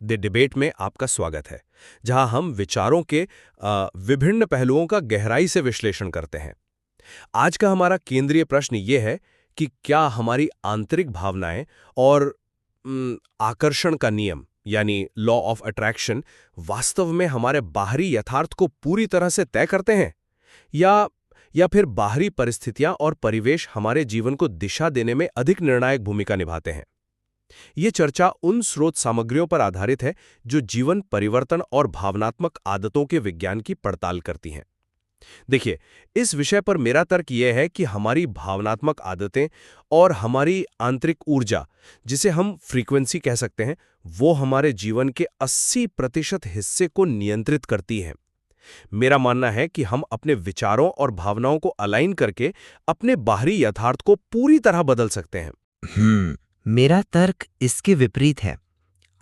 The debate में आपका स्वागत है, जहां हम विचारों के विभिन्न पहलुओं का गहराई से विश्लेषण करते हैं। आज का हमारा केंद्रीय प्रश्न ये है कि क्या हमारी आंतरिक भावनाएं और आकर्षण का नियम यानी लॉ ऑफ अट्रैक्शन वास्तव में हमारे बाहरी यथार्थ को पूरी तरह से तय करते हैं, या फिर बाहरी परिस्थितियां और परिवेश हमारे जीवन को दिशा देने में अधिक निर्णायक भूमिका निभाते हैं। ये चर्चा उन स्रोत सामग्रियों पर आधारित है जो जीवन परिवर्तन और भावनात्मक आदतों के विज्ञान की पड़ताल करती हैं। देखिए, इस विषय पर मेरा तर्क यह है कि हमारी भावनात्मक आदतें और हमारी आंतरिक ऊर्जा, जिसे हम फ्रीक्वेंसी कह सकते हैं, वो हमारे जीवन के 80% हिस्से को नियंत्रित करती हैं। मेरा मानना है कि हम अपने विचारों और भावनाओं को अलाइन करके अपने बाहरी यथार्थ को पूरी तरह बदल सकते हैं। मेरा तर्क इसके विपरीत है।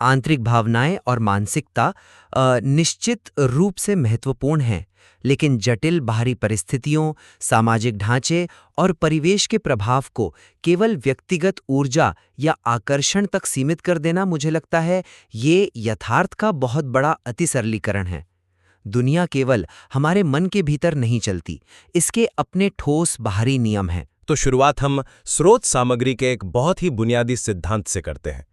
आंतरिक भावनाएं और मानसिकता निश्चित रूप से महत्वपूर्ण हैं, लेकिन जटिल बाहरी परिस्थितियों, सामाजिक ढांचे और परिवेश के प्रभाव को केवल व्यक्तिगत ऊर्जा या आकर्षण तक सीमित कर देना, मुझे लगता है, ये यथार्थ का बहुत बड़ा अतिसरलीकरण है। दुनिया केवल हमारे मन के भीतर नहीं चलती, इसके अपने ठोस बाहरी नियम हैं। तो शुरुआत हम स्रोत सामग्री के एक बहुत ही बुनियादी सिद्धांत से करते हैं।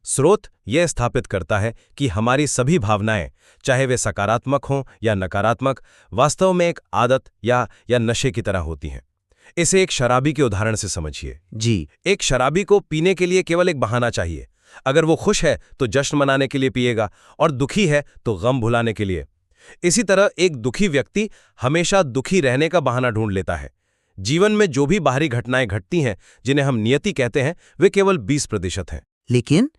स्रोत यह स्थापित करता है कि हमारी सभी भावनाएं, चाहे वे सकारात्मक हों या नकारात्मक, वास्तव में एक आदत या नशे की तरह होती हैं। इसे एक शराबी के उदाहरण से समझिए। जी, एक शराबी को पीने के लिए केवल एक बहाना चाहिए। अगर वो खुश है तो जश्न मनाने के लिए पिएगा, और दुखी है तो गम भुलाने के लिए। इसी तरह एक दुखी व्यक्ति हमेशा दुखी रहने का बहाना ढूंढ लेता है। जीवन में जो भी बाहरी घटनाएं घटती हैं, जिन्हें हम नियति कहते हैं, वे केवल 20% हैं। लेकिन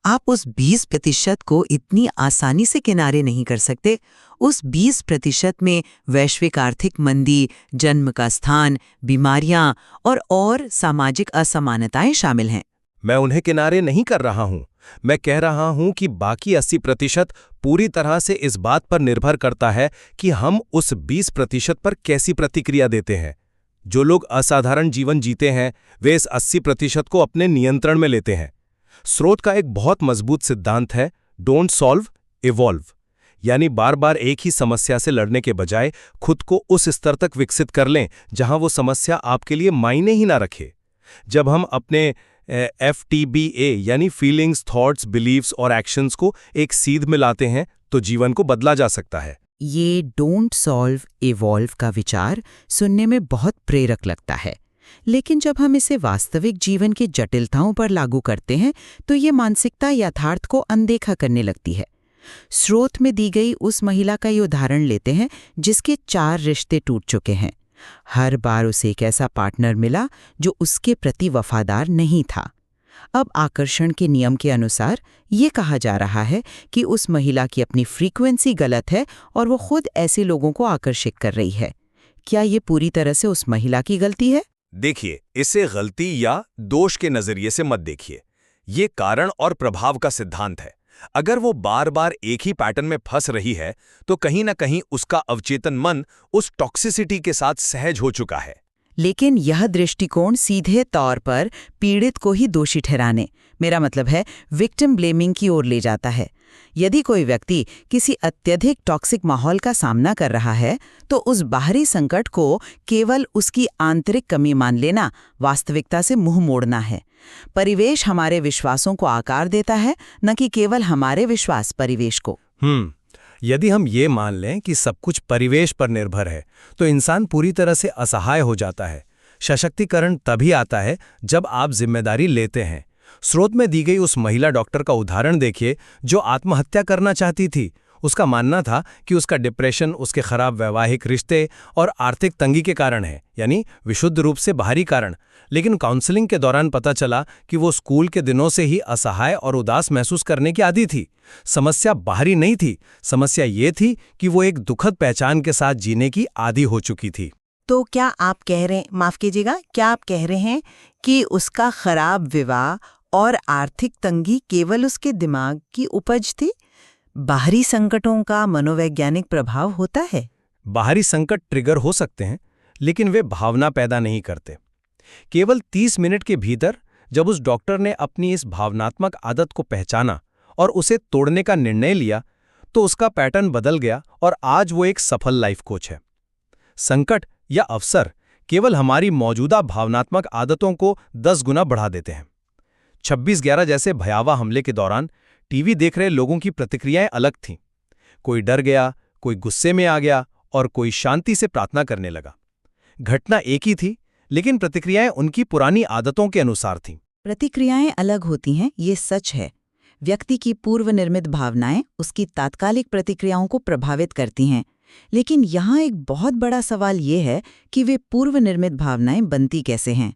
आप उस 20% को इतनी आसानी से किनारे नहीं कर सकते। उस 20% में वैश्विक आर्थिक मंदी, जन्म का स्थान, बीमारियां और सामाजिक असमानताएं शामिल हैं। मैं उन्हें किनारे नहीं कर रहा हूं। मैं कह रहा हूं कि बाकी 80% पूरी तरह से इस बात पर निर्भर करता है कि हम उस 20% पर कैसी प्रतिक्रिया देते हैं। जो लोग असाधारण जीवन जीते हैं, वे इस 80% को अपने नियंत्रण में लेते हैं। स्रोत का एक बहुत मजबूत सिद्धांत है, डोंट सॉल्व, इवॉल्व। यानी बार बार एक ही समस्या से लड़ने के बजाय खुद को उस स्तर तक विकसित कर लें जहां वो समस्या आपके लिए मायने ही ना रखे। जब हम अपने FTBA यानी फीलिंग्स, थॉट्स, बिलीव्स और एक्शंस को एक सीध में लाते हैं, तो जीवन को बदला जा सकता है। ये डोंट सॉल्व इवॉल्व का विचार सुनने में बहुत प्रेरक लगता है, लेकिन जब हम इसे वास्तविक जीवन की जटिलताओं पर लागू करते हैं तो ये मानसिकता यथार्थ को अनदेखा करने लगती है। स्रोत में दी गई उस महिला का ये उदाहरण लेते हैं जिसके 4 रिश्ते टूट चुके हैं। हर बार उसे एक ऐसा पार्टनर मिला जो उसके प्रति वफादार नहीं था। अब आकर्षण के नियम के अनुसार ये कहा जा रहा है कि उस महिला की अपनी फ्रीक्वेंसी गलत है और वो खुद ऐसे लोगों को आकर्षित कर रही है। क्या ये पूरी तरह से उस महिला की गलती है? देखिए, इसे गलती या दोष के नजरिए से मत देखिए। ये कारण और प्रभाव का सिद्धांत है। अगर वो बार बार एक ही पैटर्न में फंस रही है, तो कहीं ना कहीं उसका अवचेतन मन उस टॉक्सिसिटी के साथ सहज हो चुका है। लेकिन यह दृष्टिकोण सीधे तौर पर पीड़ित को ही दोषी ठहराने, मेरा मतलब है विक्टिम ब्लेमिंग की ओर ले जाता है। यदि कोई व्यक्ति किसी अत्यधिक टॉक्सिक माहौल का सामना कर रहा है, तो उस बाहरी संकट को केवल उसकी आंतरिक कमी मान लेना वास्तविकता से मुंह मोड़ना है। परिवेश हमारे विश्वासों को आकार देता है, न कि केवल हमारे विश्वास परिवेश को। यदि हम ये मान लें कि सब कुछ परिवेश पर निर्भर है, तो इंसान पूरी तरह से असहाय हो जाता है। सशक्तिकरण तभी आता है जब आप जिम्मेदारी लेते हैं। स्रोत में दी गई उस महिला डॉक्टर का उदाहरण देखिए जो आत्महत्या करना चाहती थी। उसका मानना था कि उसका डिप्रेशन उसके खराब वैवाहिक रिश्ते और आर्थिक तंगी के कारण है, यानी विशुद्ध रूप से बाहरी कारण। लेकिन काउंसलिंग के दौरान पता चला कि वो स्कूल के दिनों से ही असहाय और उदास महसूस करने की आदी थी। समस्या बाहरी नहीं थी, समस्या ये थी कि वो एक दुखद पहचान के साथ जीने की आदी हो चुकी थी। तो क्या आप कह रहे हैं, माफ कीजिएगा, क्या आप कह रहे हैं कि उसका खराब विवाह और आर्थिक तंगी केवल उसके दिमाग की उपज थी? बाहरी संकटों का मनोवैज्ञानिक प्रभाव होता है? बाहरी संकट ट्रिगर हो सकते हैं, लेकिन वे भावना पैदा नहीं करते। केवल 30 मिनट के भीतर जब उस डॉक्टर ने अपनी इस भावनात्मक आदत को पहचाना और उसे तोड़ने का निर्णय लिया तो उसका पैटर्न बदल गया और आज वो एक सफल लाइफ कोच है। संकट या अवसर केवल हमारी मौजूदा भावनात्मक आदतों को 10 गुना बढ़ा देते हैं। 26/11 जैसे भयावह हमले के दौरान टीवी देख रहे लोगों की प्रतिक्रियाएं अलग थीं। कोई डर गया, कोई गुस्से में आ गया और कोई शांति से प्रार्थना करने लगा। घटना एक ही थी, लेकिन प्रतिक्रियाएं उनकी पुरानी आदतों के अनुसार थीं। प्रतिक्रियाएं अलग होती हैं, ये सच है। व्यक्ति की पूर्व निर्मित भावनाएं उसकी तात्कालिक प्रतिक्रियाओं को प्रभावित करती हैं। लेकिन यहाँ एक बहुत बड़ा सवाल ये है कि वे पूर्व निर्मित भावनाएं बनती कैसे हैं।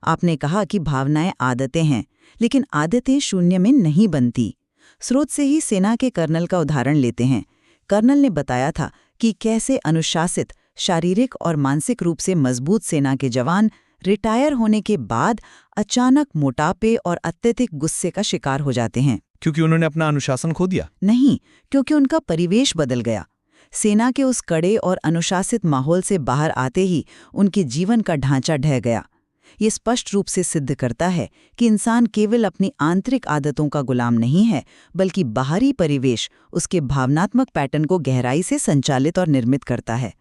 आपने कहा कि भावनाएं आदतें हैं, लेकिन आदतें शून्य में नहीं बनती। स्रोत से ही सेना के कर्नल का उदाहरण लेते हैं। कर्नल ने बताया था कि कैसे अनुशासित, शारीरिक और मानसिक रूप से मजबूत सेना के जवान रिटायर होने के बाद अचानक मोटापे और अत्यधिक गुस्से का शिकार हो जाते हैं। क्योंकि उन्होंने अपना अनुशासन खो दिया? नहीं, क्योंकि उनका परिवेश बदल गया। सेना के उस कड़े और अनुशासित माहौल से बाहर आते ही उनके जीवन का ढांचा ढह गया। ये स्पष्ट रूप से सिद्ध करता है कि इंसान केवल अपनी आंतरिक आदतों का गुलाम नहीं है, बल्कि बाहरी परिवेश उसके भावनात्मक पैटर्न को गहराई से संचालित और निर्मित करता है।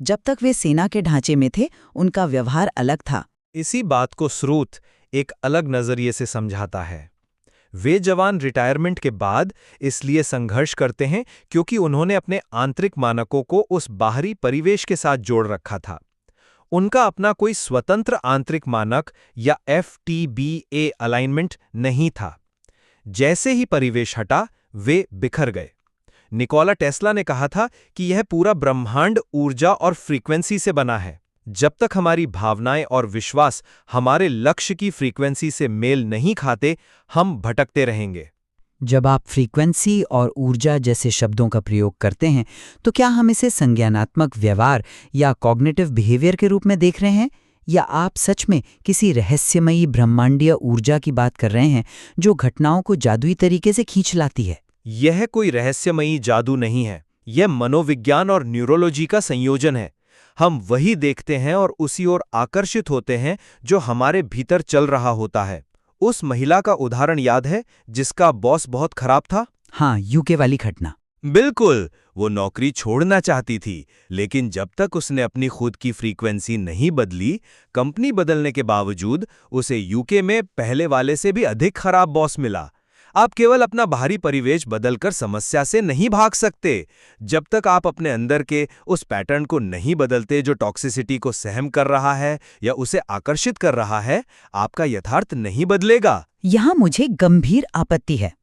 जब तक वे सेना के ढांचे में थे, उनका व्यवहार अलग था। इसी बात को स्रोत एक अलग नजरिए से समझाता है। वे जवान रिटायरमेंट के बाद इसलिए संघर्ष करते हैं क्योंकि उन्होंने अपने आंतरिक मानकों को उस बाहरी परिवेश के साथ जोड़ रखा था। उनका अपना कोई स्वतंत्र आंतरिक मानक या FTBA अलाइनमेंट नहीं था। जैसे ही परिवेश हटा, वे बिखर गए। निकोला टेस्ला ने कहा था कि यह पूरा ब्रह्मांड ऊर्जा और फ्रीक्वेंसी से बना है। जब तक हमारी भावनाएं और विश्वास हमारे लक्ष्य की फ्रीक्वेंसी से मेल नहीं खाते, हम भटकते रहेंगे। जब आप फ्रीक्वेंसी और ऊर्जा जैसे शब्दों का प्रयोग करते हैं, तो क्या हम इसे संज्ञानात्मक व्यवहार या कॉग्निटिव बिहेवियर के रूप में देख रहे हैं, या आप सच में किसी रहस्यमयी ब्रह्मांडीय ऊर्जा की बात कर रहे हैं जो घटनाओं को जादुई तरीके से खींच लाती है? यह कोई रहस्यमयी जादू नहीं है। यह मनोविज्ञान और न्यूरोलॉजी का संयोजन है। हम वही देखते हैं और उसी ओर आकर्षित होते हैं जो हमारे भीतर चल रहा होता है। उस महिला का उदाहरण याद है जिसका बॉस बहुत खराब था? हाँ, यूके वाली घटना। बिल्कुल। वो नौकरी छोड़ना चाहती थी, लेकिन जब तक उसने अपनी खुद की फ्रीक्वेंसी नहीं बदली, कंपनी बदलने के बावजूद उसे यूके में पहले वाले से भी अधिक खराब बॉस मिला। आप केवल अपना बाहरी परिवेश बदलकर समस्या से नहीं भाग सकते। जब तक आप अपने अंदर के उस पैटर्न को नहीं बदलते जो टॉक्सिसिटी को सहन कर रहा है या उसे आकर्षित कर रहा है, आपका यथार्थ नहीं बदलेगा। यहाँ मुझे गंभीर आपत्ति है।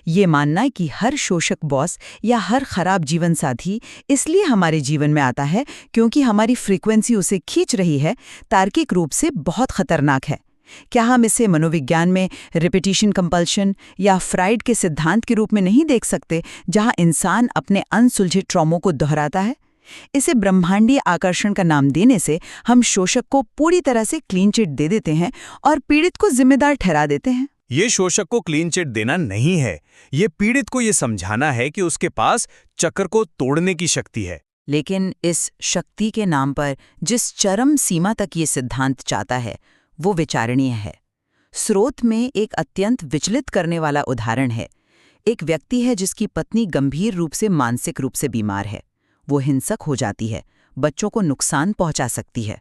ये मानना कि हर शोषक बॉस या हर खराब जीवन साथी इसलिए हमारे जीवन में आता है क्योंकि हमारी फ्रीक्वेंसी उसे खींच रही है, तार्किक रूप से बहुत खतरनाक है। क्या हम इसे मनोविज्ञान में रिपीटिशन कंपल्शन या फ्राइड के सिद्धांत के रूप में नहीं देख सकते, जहां इंसान अपने अनसुलझे ट्रॉमों को दोहराता है? इसे ब्रह्मांडीय आकर्षण का नाम देने से हम शोषक को पूरी तरह से क्लीन चिट दे देते हैं और पीड़ित को जिम्मेदार ठहरा देते हैं। ये शोषक को क्लीन चिट देना नहीं है, ये पीड़ित को ये समझाना है कि उसके पास चक्र को तोड़ने की शक्ति है। लेकिन इस शक्ति के नाम पर जिस चरम सीमा तक ये सिद्धांत चाहता है, वो विचारणीय है। स्रोत में एक अत्यंत विचलित करने वाला उदाहरण है। एक व्यक्ति है जिसकी पत्नी गंभीर रूप से मानसिक रूप से बीमार है। वो हिंसक हो जाती है, बच्चों को नुकसान पहुंचा सकती है।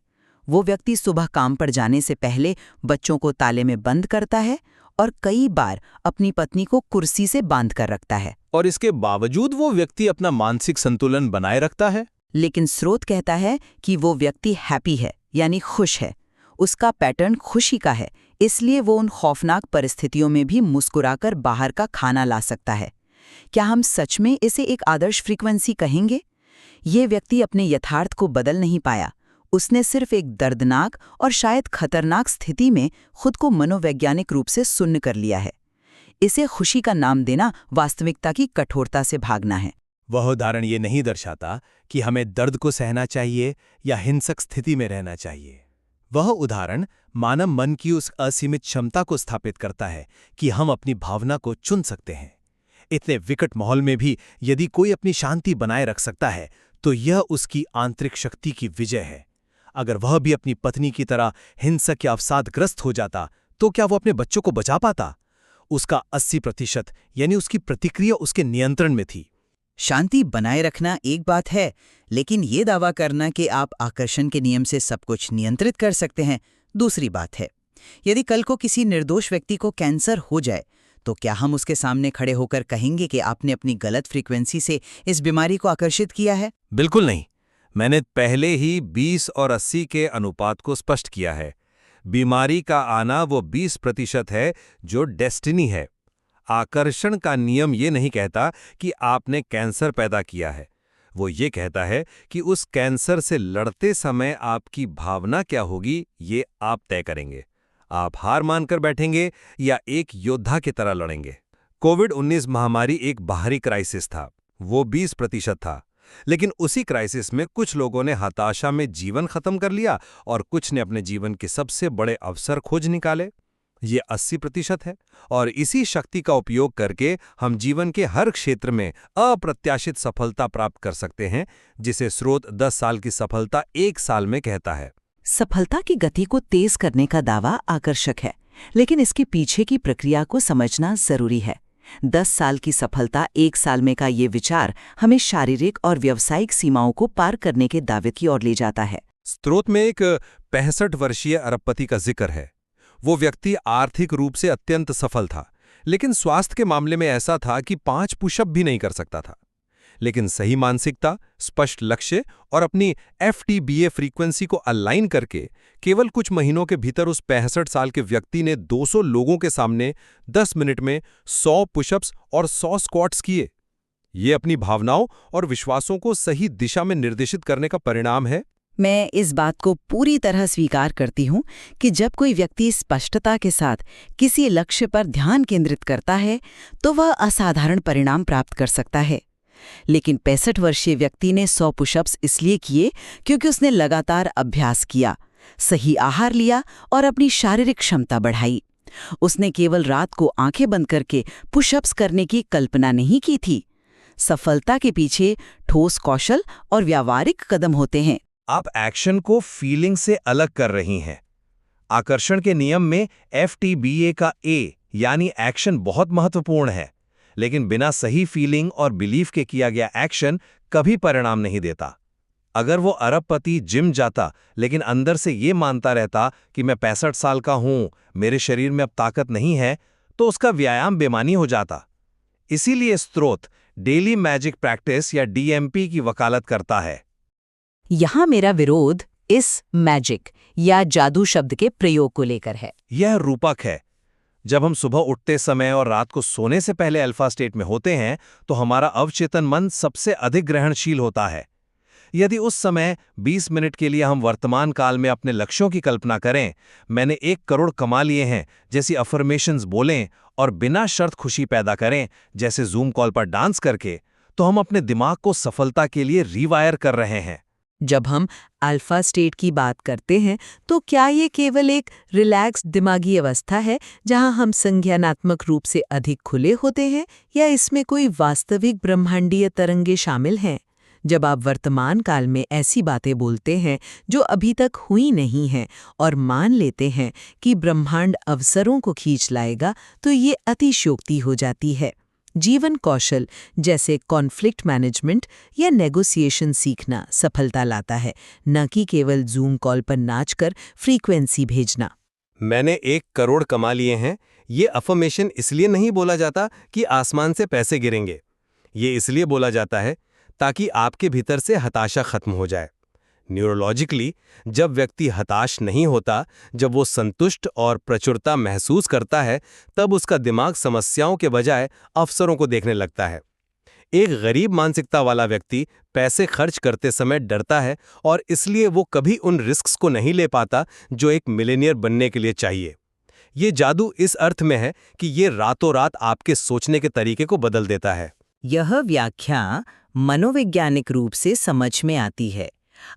वो व्यक्ति सुबह काम पर जाने से पहले बच्चों को ताले में बंद करता है और कई बार अपनी पत्नी को कुर्सी से बांध कर रखता है। और इसके बावजूद वो व्यक्ति अपना मानसिक संतुलन बनाए रखता है। लेकिन स्रोत कहता है कि वो व्यक्ति हैप्पी है, यानी खुश है। उसका पैटर्न खुशी का है, इसलिए वो उन खौफनाक परिस्थितियों में भी मुस्कुराकर बाहर का खाना ला सकता है। क्या हम सच में इसे एक आदर्श फ्रीक्वेंसी कहेंगे? ये व्यक्ति अपने यथार्थ को बदल नहीं पाया। उसने सिर्फ एक दर्दनाक और शायद खतरनाक स्थिति में खुद को मनोवैज्ञानिक रूप से सुन्न कर लिया है। इसे खुशी का नाम देना वास्तविकता की कठोरता से भागना है। वह उदाहरण ये नहीं दर्शाता कि हमें दर्द को सहना चाहिए या हिंसक स्थिति में रहना चाहिए। वह उदाहरण मानव मन की उस असीमित क्षमता को स्थापित करता है कि हम अपनी भावना को चुन सकते हैं। इतने विकट माहौल में भी यदि कोई अपनी शांति बनाए रख सकता है, तो यह उसकी आंतरिक शक्ति की विजय है। अगर वह भी अपनी पत्नी की तरह हिंसक या अवसादग्रस्त हो जाता, तो क्या वो अपने बच्चों को बचा पाता? उसका 80% यानी उसकी प्रतिक्रिया उसके नियंत्रण में थी। शांति बनाए रखना एक बात है, लेकिन ये दावा करना कि आप आकर्षण के नियम से सब कुछ नियंत्रित कर सकते हैं दूसरी बात है। यदि कल को किसी निर्दोष व्यक्ति को कैंसर हो जाए तो क्या हम उसके सामने खड़े होकर कहेंगे कि आपने अपनी गलत फ्रीक्वेंसी से इस बीमारी को आकर्षित किया है? बिल्कुल नहीं। मैंने पहले ही 20 और 80 के अनुपात को स्पष्ट किया है। बीमारी का आना वो 20% है जो डेस्टिनी है। आकर्षण का नियम ये नहीं कहता कि आपने कैंसर पैदा किया है। वो ये कहता है कि उस कैंसर से लड़ते समय आपकी भावना क्या होगी, ये आप तय करेंगे। आप हार मानकर बैठेंगे या एक योद्धा की तरह लड़ेंगे। कोविड-19 महामारी एक बाहरी क्राइसिस था, वो 20% था। लेकिन उसी क्राइसिस में कुछ लोगों ने हताशा में जीवन खत्म कर लिया और कुछ ने अपने जीवन के सबसे बड़े अवसर खोज निकाले। ये 80% है और इसी शक्ति का उपयोग करके हम जीवन के हर क्षेत्र में अप्रत्याशित सफलता प्राप्त कर सकते हैं, जिसे स्रोत 10 साल की सफलता 1 साल में कहता है। सफलता की गति को तेज करने का दावा आकर्षक है, लेकिन इसके पीछे की प्रक्रिया को समझना जरूरी है। 10 साल की सफलता 1 साल में का ये विचार हमें शारीरिक और व्यावसायिक सीमाओं को पार करने के दावे की ओर ले जाता है। स्रोत में एक 65 वर्षीय अरबपति का जिक्र है। वो व्यक्ति आर्थिक रूप से अत्यंत सफल था, लेकिन स्वास्थ्य के मामले में ऐसा था कि 5 पुशअप भी नहीं कर सकता था। लेकिन सही मानसिकता, स्पष्ट लक्ष्य और अपनी FTBA फ्रीक्वेंसी को अलाइन करके केवल कुछ महीनों के भीतर उस 65 साल के व्यक्ति ने 200 लोगों के सामने 10 मिनट में 100 पुशअप्स और 100 स्क्वाट्स किए। ये अपनी भावनाओं और विश्वासों को सही दिशा में निर्देशित करने का परिणाम है। मैं इस बात को पूरी तरह स्वीकार करती हूँ कि जब कोई व्यक्ति स्पष्टता के साथ किसी लक्ष्य पर ध्यान केंद्रित करता है तो वह असाधारण परिणाम प्राप्त कर सकता है। लेकिन 65 वर्षीय व्यक्ति ने 100 पुशअप्स इसलिए किए क्योंकि उसने लगातार अभ्यास किया, सही आहार लिया और अपनी शारीरिक क्षमता बढ़ाई। उसने केवल रात को आंखें बंद करके पुशअप्स करने की कल्पना नहीं की थी। सफलता के पीछे ठोस कौशल और व्यावहारिक कदम होते हैं। आप एक्शन को फीलिंग से अलग कर रही हैं। आकर्षण के नियम में FTBA का A यानी एक्शन बहुत महत्वपूर्ण है, लेकिन बिना सही फीलिंग और बिलीफ के किया गया एक्शन कभी परिणाम नहीं देता। अगर वो अरबपति जिम जाता लेकिन अंदर से ये मानता रहता कि मैं 65 साल का हूं, मेरे शरीर में अब ताकत नहीं है, तो उसका व्यायाम बेमानी हो जाता। इसीलिए स्रोत डेली मैजिक प्रैक्टिस या DMP की वकालत करता है। यहाँ मेरा विरोध इस मैजिक या जादू शब्द के प्रयोग को लेकर है। यह रूपक है। जब हम सुबह उठते समय और रात को सोने से पहले अल्फा स्टेट में होते हैं तो हमारा अवचेतन मन सबसे अधिक ग्रहणशील होता है। यदि उस समय 20 मिनट के लिए हम वर्तमान काल में अपने लक्ष्यों की कल्पना करें, मैंने 1 करोड़ कमा लिए हैं जैसी अफर्मेशंस बोलें और बिना शर्त खुशी पैदा करें जैसे जूम कॉल पर डांस करके, तो हम अपने दिमाग को सफलता के लिए रीवायर कर रहे हैं। जब हम अल्फा स्टेट की बात करते हैं तो क्या ये केवल एक रिलैक्स्ड दिमागी अवस्था है जहां हम संज्ञानात्मक रूप से अधिक खुले होते हैं, या इसमें कोई वास्तविक ब्रह्मांडीय तरंगे शामिल हैं? जब आप वर्तमान काल में ऐसी बातें बोलते हैं जो अभी तक हुई नहीं हैं और मान लेते हैं कि ब्रह्मांड अवसरों को खींच लाएगा, तो ये अतिशयोक्ति हो जाती है। जीवन कौशल जैसे कॉन्फ्लिक्ट मैनेजमेंट या नेगोशिएशन सीखना सफलता लाता है, न कि केवल जूम कॉल पर नाचकर फ्रीक्वेंसी भेजना। मैंने 1 करोड़ कमा लिए हैं, ये अफर्मेशन इसलिए नहीं बोला जाता कि आसमान से पैसे गिरेंगे। ये इसलिए बोला जाता है ताकि आपके भीतर से हताशा खत्म हो जाए। न्यूरोलॉजिकली, जब व्यक्ति हताश नहीं होता, जब वो संतुष्ट और प्रचुरता महसूस करता है, तब उसका दिमाग समस्याओं के बजाय अवसरों को देखने लगता है। एक गरीब मानसिकता वाला व्यक्ति पैसे खर्च करते समय डरता है और इसलिए वो कभी उन रिस्क्स को नहीं ले पाता जो एक मिलेनियर बनने के लिए चाहिए। ये जादू इस अर्थ में है कि ये रातों रात आपके सोचने के तरीके को बदल देता है। यह व्याख्या मनोवैज्ञानिक रूप से समझ में आती है।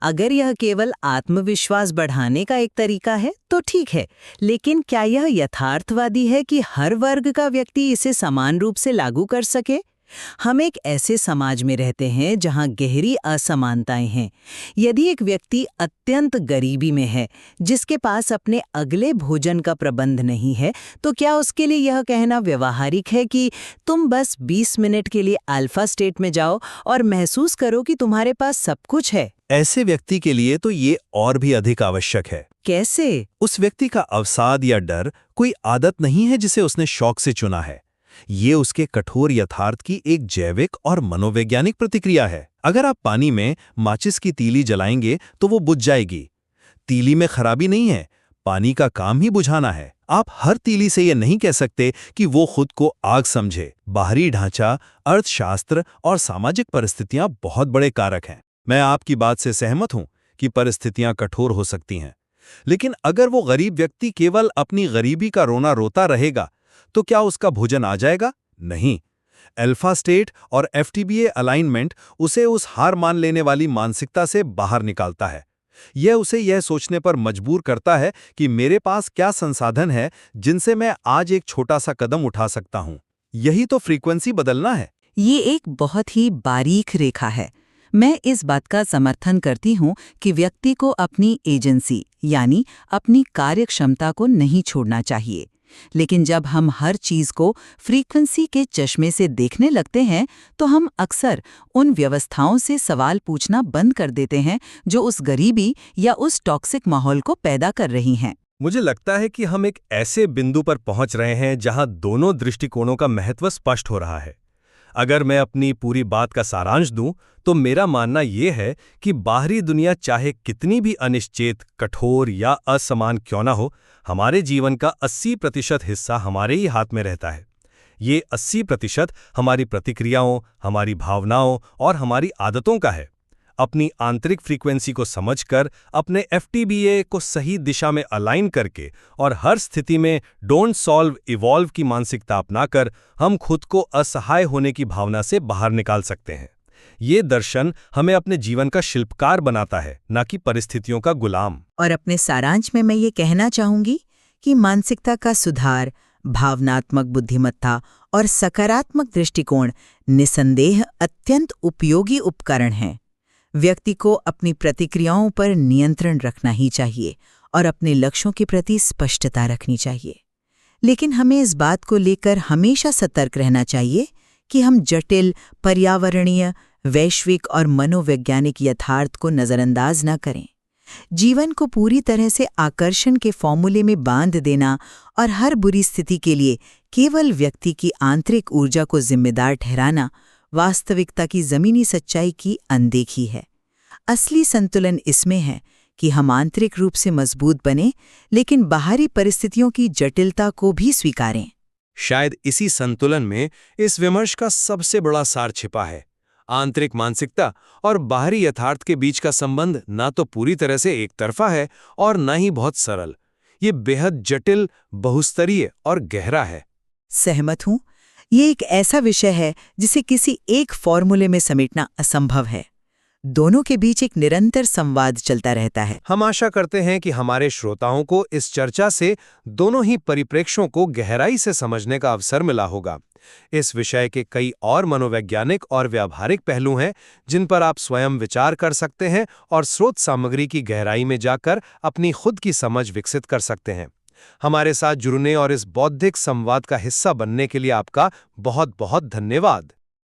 अगर यह केवल आत्मविश्वास बढ़ाने का एक तरीका है तो ठीक है, लेकिन क्या यह यथार्थवादी है कि हर वर्ग का व्यक्ति इसे समान रूप से लागू कर सके? हम एक ऐसे समाज में रहते हैं जहां गहरी असमानताएं हैं। यदि एक व्यक्ति अत्यंत गरीबी में है, जिसके पास अपने अगले भोजन का प्रबंध नहीं है, तो क्या उसके लिए यह कहना व्यवहारिक है कि तुम बस 20 मिनट के लिए अल्फा स्टेट में जाओ और महसूस करो कि तुम्हारे पास सब कुछ है? ऐसे व्यक्ति के लिए तो ये और भी अधिक आवश्यक है। कैसे? उस व्यक्ति का अवसाद या डर कोई आदत नहीं है जिसे उसने शौक से चुना है। ये उसके कठोर यथार्थ की एक जैविक और मनोवैज्ञानिक प्रतिक्रिया है। अगर आप पानी में माचिस की तीली जलाएंगे तो वो बुझ जाएगी। तीली में खराबी नहीं है, पानी का काम ही बुझाना है। आप हर तीली से ये नहीं कह सकते कि वो खुद को आग समझे। बाहरी ढांचा, अर्थशास्त्र और सामाजिक परिस्थितियां बहुत बड़े कारक हैं। मैं आपकी बात से सहमत हूं कि परिस्थितियां कठोर हो सकती हैं, लेकिन अगर वो गरीब व्यक्ति केवल अपनी गरीबी का रोना रोता रहेगा तो क्या उसका भोजन आ जाएगा? नहीं। अल्फा स्टेट और एफटीबीए अलाइनमेंट उसे उस हार मान लेने वाली मानसिकता से बाहर निकालता है। यह उसे यह सोचने पर मजबूर करता है कि मेरे पास क्या संसाधन है जिनसे मैं आज एक छोटा सा कदम उठा सकता हूं। यही तो फ्रीक्वेंसी बदलना है। ये एक बहुत ही बारीक रेखा है। मैं इस बात का समर्थन करती हूँ कि व्यक्ति को अपनी एजेंसी यानी अपनी कार्यक्षमता को नहीं छोड़ना चाहिए, लेकिन जब हम हर चीज को फ्रीक्वेंसी के चश्मे से देखने लगते हैं तो हम अक्सर उन व्यवस्थाओं से सवाल पूछना बंद कर देते हैं जो उस गरीबी या उस टॉक्सिक माहौल को पैदा कर रही हैं। मुझे लगता है कि हम एक ऐसे बिंदु पर पहुंच रहे हैं जहां दोनों दृष्टिकोणों का महत्व स्पष्ट हो रहा है। अगर मैं अपनी पूरी बात का सारांश दूं तो मेरा मानना यह है कि बाहरी दुनिया चाहे कितनी भी अनिश्चित, कठोर या असमान क्यों ना हो, हमारे जीवन का 80% हिस्सा हमारे ही हाथ में रहता है। ये 80% हमारी प्रतिक्रियाओं, हमारी भावनाओं और हमारी आदतों का है। अपनी आंतरिक फ्रीक्वेंसी को समझकर, अपने एफटीबीए को सही दिशा में अलाइन करके और हर स्थिति में डोंट सॉल्व इवॉल्व की मानसिकता अपनाकर हम खुद को असहाय होने की भावना से बाहर निकाल सकते हैं। ये दर्शन हमें अपने जीवन का शिल्पकार बनाता है, न कि परिस्थितियों का गुलाम। और अपने सारांश में मैं ये कहना चाहूंगी कि मानसिकता का सुधार, भावनात्मक बुद्धिमत्ता और सकारात्मक दृष्टिकोण निसंदेह अत्यंत उपयोगी उपकरण हैं। व्यक्ति को अपनी प्रतिक्रियाओं पर नियंत्रण रखना ही चाहिए और अपने लक्ष्यों के प्रति स्पष्टता रखनी चाहिए। लेकिन हमें इस बात को लेकर हमेशा सतर्क रहना चाहिए कि हम जटिल, पर्यावरणीय, वैश्विक और मनोवैज्ञानिक यथार्थ को नज़रअंदाज न करें। जीवन को पूरी तरह से आकर्षण के फॉर्मूले में बांध देना और हर बुरी स्थिति के लिए केवल व्यक्ति की आंतरिक ऊर्जा को जिम्मेदार ठहराना वास्तविकता की ज़मीनी सच्चाई की अनदेखी है। असली संतुलन इसमें है कि हम आंतरिक रूप से मजबूत बने, लेकिन बाहरी परिस्थितियों की जटिलता को भी स्वीकारें। शायद इसी संतुलन में इस विमर्श का सबसे बड़ा सार छिपा है। आंतरिक मानसिकता और बाहरी यथार्थ के बीच का संबंध ना तो पूरी तरह से एक तरफा है और ना ही बहुत सरल। ये बेहद जटिल, बहुस्तरीय और गहरा है। सहमत हूँ। ये एक ऐसा विषय है जिसे किसी एक फॉर्मूले में समेटना असंभव है। दोनों के बीच एक निरंतर संवाद चलता रहता है। हम आशा करते हैं कि हमारे श्रोताओं को इस चर्चा से दोनों ही परिप्रेक्ष्यों को गहराई से समझने का अवसर मिला होगा। इस विषय के कई और मनोवैज्ञानिक और व्यावहारिक पहलू हैं जिन पर आप स्वयं विचार कर सकते हैं और स्रोत सामग्री की गहराई में जाकर अपनी खुद की समझ विकसित कर सकते हैं। हमारे साथ जुड़ने और इस बौद्धिक संवाद का हिस्सा बनने के लिए आपका बहुत बहुत धन्यवाद।